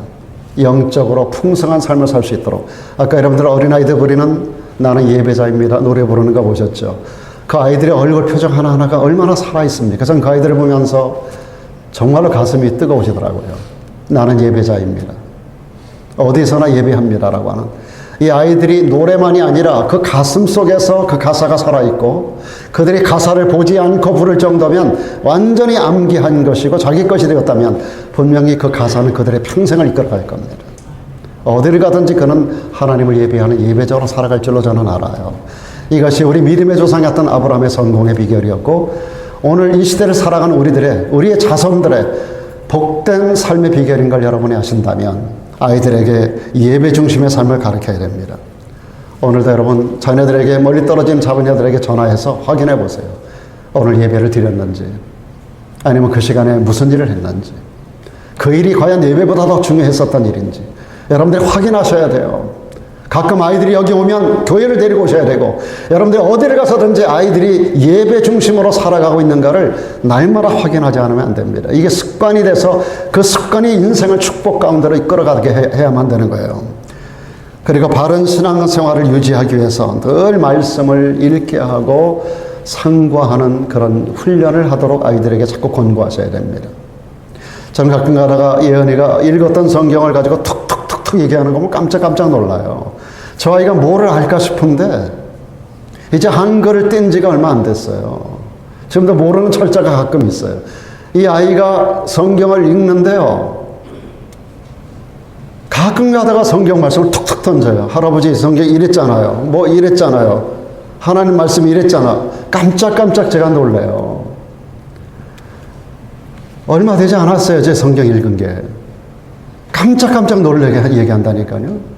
영적으로 풍성한 삶을 살 수 있도록. 아까 여러분들 어린아이들 부리는 나는 예배자입니다 노래 부르는 거 보셨죠? 그 아이들의 얼굴 표정 하나하나가 얼마나 살아있습니까? 저는 그 아이들을 보면서 정말로 가슴이 뜨거워지더라고요. 나는 예배자입니다. 어디서나 예배합니다라고 하는 이 아이들이 노래만이 아니라 그 가슴 속에서 그 가사가 살아있고 그들이 가사를 보지 않고 부를 정도면 완전히 암기한 것이고 자기 것이 되었다면 분명히 그 가사는 그들의 평생을 이끌어갈 겁니다. 어디를 가든지 그는 하나님을 예배하는 예배자로 살아갈 줄로 저는 알아요. 이것이 우리 믿음의 조상이었던 아브라함의 성공의 비결이었고 오늘 이 시대를 살아가는 우리의 자손들의 복된 삶의 비결인 걸 여러분이 아신다면 아이들에게 예배 중심의 삶을 가르쳐야 됩니다. 오늘도 여러분 자녀들에게 멀리 떨어진 자녀들에게 전화해서 확인해 보세요. 오늘 예배를 드렸는지 아니면 그 시간에 무슨 일을 했는지 그 일이 과연 예배보다 더 중요했었던 일인지 여러분들이 확인하셔야 돼요. 가끔 아이들이 여기 오면 교회를 데리고 오셔야 되고, 여러분들이 어디를 가서든지 아이들이 예배 중심으로 살아가고 있는가를 날마다 확인하지 않으면 안 됩니다. 이게 습관이 돼서 그 습관이 인생을 축복 가운데로 이끌어가게 해야만 되는 거예요. 그리고 바른 신앙생활을 유지하기 위해서 늘 말씀을 읽게 하고 상고하는 그런 훈련을 하도록 아이들에게 자꾸 권고하셔야 됩니다. 저는 가끔 가다가 예언이가 읽었던 성경을 가지고 툭툭툭툭 얘기하는 거 보면 깜짝깜짝 놀라요. 저 아이가 뭐를 알까 싶은데 이제 한글을 뗀 지가 얼마 안 됐어요. 지금도 모르는 철자가 가끔 있어요. 이 아이가 성경을 읽는데요, 가끔 가다가 성경 말씀을 툭툭 던져요. 할아버지 성경 이랬잖아요. 뭐 이랬잖아요. 하나님 말씀 이랬잖아. 깜짝깜짝 제가 놀래요. 얼마 되지 않았어요. 제 성경 읽은 게. 깜짝깜짝 놀래게 얘기한다니까요.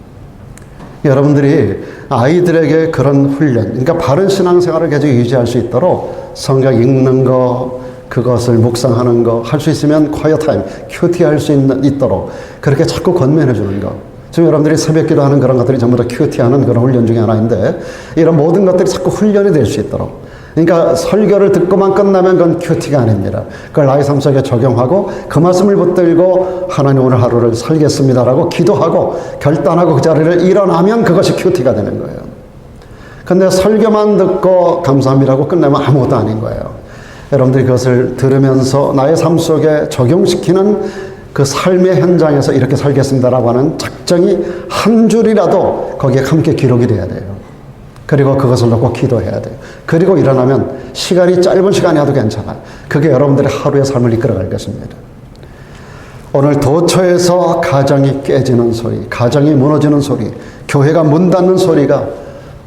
여러분들이 아이들에게 그런 훈련, 그러니까 바른 신앙생활을 계속 유지할 수 있도록 성경 읽는 거, 그것을 묵상하는 거, 할 수 있으면 quiet time, 큐티 할 수 있도록 그렇게 자꾸 권면해 주는 거. 지금 여러분들이 새벽 기도하는 그런 것들이 전부 다 큐티하는 그런 훈련 중에 하나인데, 이런 모든 것들이 자꾸 훈련이 될 수 있도록. 그러니까 설교를 듣고만 끝나면 그건 큐티가 아닙니다. 그걸 나의 삶 속에 적용하고 그 말씀을 붙들고 하나님 오늘 하루를 살겠습니다라고 기도하고 결단하고 그 자리를 일어나면 그것이 큐티가 되는 거예요. 근데 설교만 듣고 감사합니다라고 끝내면 아무것도 아닌 거예요. 여러분들이 그것을 들으면서 나의 삶 속에 적용시키는 그 삶의 현장에서 이렇게 살겠습니다라고 하는 작정이 한 줄이라도 거기에 함께 기록이 돼야 돼요. 그리고 그것을 놓고 기도해야 돼요. 그리고 일어나면 시간이 짧은 시간이라도 괜찮아요. 그게 여러분들의 하루의 삶을 이끌어갈 것입니다. 오늘 도처에서 가정이 깨지는 소리, 가정이 무너지는 소리, 교회가 문 닫는 소리가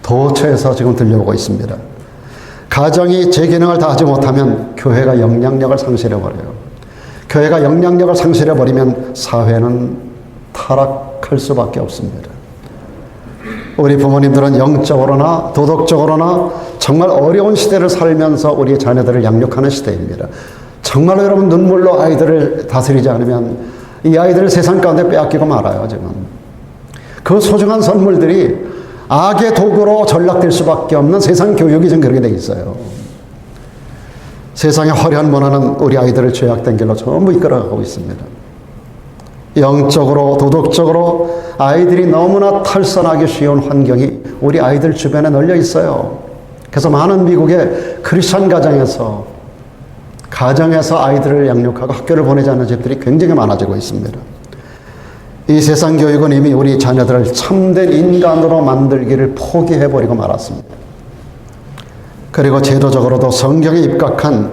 도처에서 지금 들려오고 있습니다. 가정이 제 기능을 다하지 못하면 교회가 영향력을 상실해버려요. 교회가 영향력을 상실해버리면 사회는 타락할 수밖에 없습니다. 우리 부모님들은 영적으로나 도덕적으로나 정말 어려운 시대를 살면서 우리 자녀들을 양육하는 시대입니다. 정말로 여러분 눈물로 아이들을 다스리지 않으면 이 아이들을 세상 가운데 빼앗기고 말아요. 지금 그 소중한 선물들이 악의 도구로 전락될 수밖에 없는 세상 교육이 좀 그렇게 돼 있어요. 세상의 화려한 문화는 우리 아이들을 죄악된 길로 전부 이끌어가고 있습니다. 영적으로 도덕적으로 아이들이 너무나 탈선하기 쉬운 환경이 우리 아이들 주변에 널려 있어요. 그래서 많은 미국의 크리스천 가정에서 아이들을 양육하고 학교를 보내지 않는 집들이 굉장히 많아지고 있습니다. 이 세상 교육은 이미 우리 자녀들을 참된 인간으로 만들기를 포기해버리고 말았습니다. 그리고 제도적으로도 성경에 입각한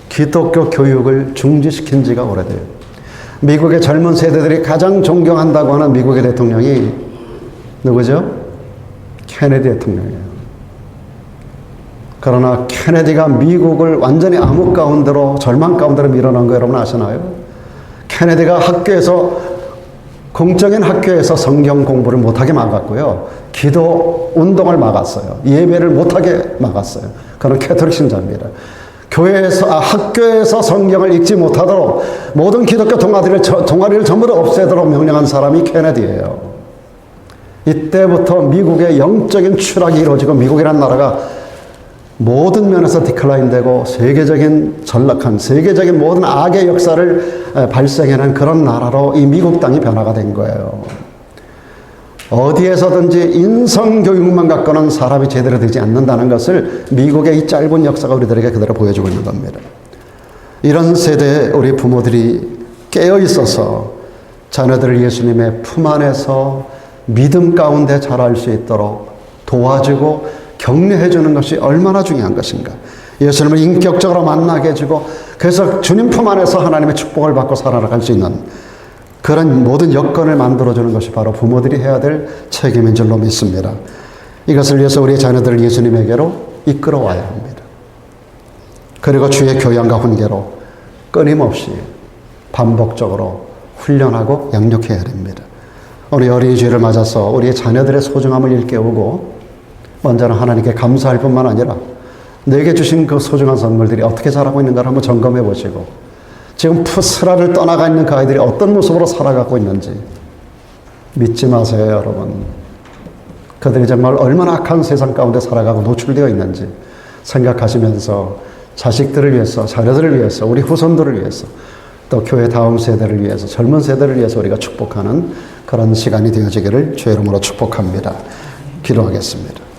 기독교 교육을 중지시킨 지가 오래돼요. 미국의 젊은 세대들이 가장 존경한다고 하는 미국의 대통령이 누구죠? 케네디 대통령이에요. 그러나 케네디가 미국을 완전히 암흑 가운데로, 절망 가운데로 밀어넣은 거 여러분 아시나요? 케네디가 공적인 학교에서 성경 공부를 못하게 막았고요. 기도 운동을 막았어요. 예배를 못하게 막았어요. 그는 캐톨릭 신자입니다. 학교에서 성경을 읽지 못하도록 모든 기독교 동아리를 전부 다 없애도록 명령한 사람이 케네디예요. 이때부터 미국의 영적인 추락이 이루어지고 미국이라는 나라가 모든 면에서 디클라인되고 세계적인 모든 악의 역사를 발생해낸 그런 나라로 이 미국 땅이 변화가 된 거예요. 어디에서든지 인성교육만 갖고는 사람이 제대로 되지 않는다는 것을 미국의 이 짧은 역사가 우리들에게 그대로 보여주고 있는 겁니다. 이런 세대에 우리 부모들이 깨어 있어서 자녀들을 예수님의 품 안에서 믿음 가운데 자랄 수 있도록 도와주고 격려해 주는 것이 얼마나 중요한 것인가. 예수님을 인격적으로 만나게 해주고 그래서 주님 품 안에서 하나님의 축복을 받고 살아갈 수 있는 그런 모든 여건을 만들어주는 것이 바로 부모들이 해야 될 책임인 줄로 믿습니다. 이것을 위해서 우리 자녀들을 예수님에게로 이끌어와야 합니다. 그리고 주의 교양과 훈계로 끊임없이 반복적으로 훈련하고 양육해야 됩니다. 오늘 어린이 주일을 맞아서 우리의 자녀들의 소중함을 일깨우고 먼저는 하나님께 감사할 뿐만 아니라 내게 주신 그 소중한 선물들이 어떻게 자라고 있는가를 한번 점검해 보시고 지금 푸스라를 떠나가 있는 그 아이들이 어떤 모습으로 살아가고 있는지 믿지 마세요, 여러분. 그들이 정말 얼마나 악한 세상 가운데 살아가고 노출되어 있는지 생각하시면서 자식들을 위해서, 자녀들을 위해서, 우리 후손들을 위해서, 또 교회 다음 세대를 위해서, 젊은 세대를 위해서 우리가 축복하는 그런 시간이 되어지기를 주의 이름으로 축복합니다. 기도하겠습니다.